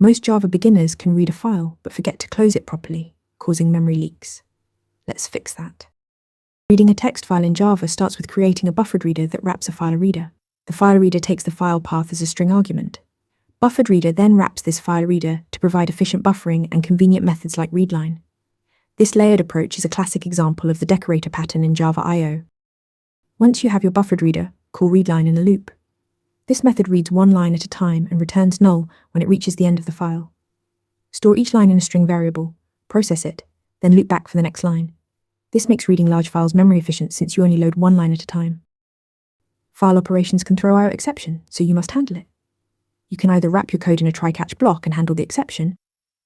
Most Java beginners can read a file but forget to close it properly, causing memory leaks. Let's fix that. Reading a text file in Java starts with creating a buffered reader that wraps a FileReader. The FileReader takes the file path as a string argument. BufferedReader then wraps this FileReader to provide efficient buffering and convenient methods like readLine. This layered approach is a classic example of the decorator pattern in Java I/O. Once you have your buffered reader, call readLine in a loop. This method reads one line at a time and returns null when it reaches the end of the file. Store each line in a string variable, process it, then loop back for the next line. This makes reading large files memory efficient since you only load one line at a time. File operations can throw out exception, so you must handle it. You can either wrap your code in a try-catch block and handle the exception,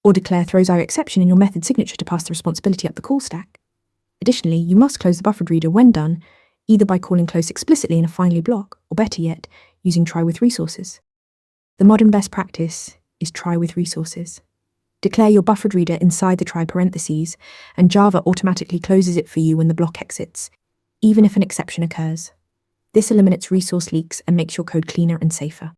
or declare throws out exception in your method signature to pass the responsibility up the call stack. Additionally, you must close the buffered reader when done, either by calling close explicitly in a finally block, or better yet, using try with resources. The modern best practice is try with resources. Declare your buffered reader inside the try parentheses, and Java automatically closes it for you when the block exits, even if an exception occurs. This eliminates resource leaks and makes your code cleaner and safer.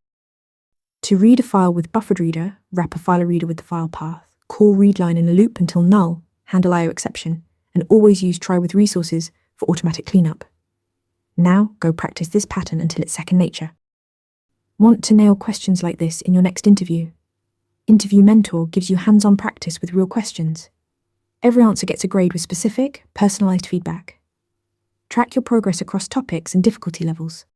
To read a file with buffered reader, wrap a FileReader with the file path, call readLine in a loop until null, handle IO exception, and always use try with resources for automatic cleanup. Now go practice this pattern until it's second nature. Want to nail questions like this in your next interview? Interview Mentor gives you hands-on practice with real questions. Every answer gets a grade with specific, personalized feedback. Track your progress across topics and difficulty levels.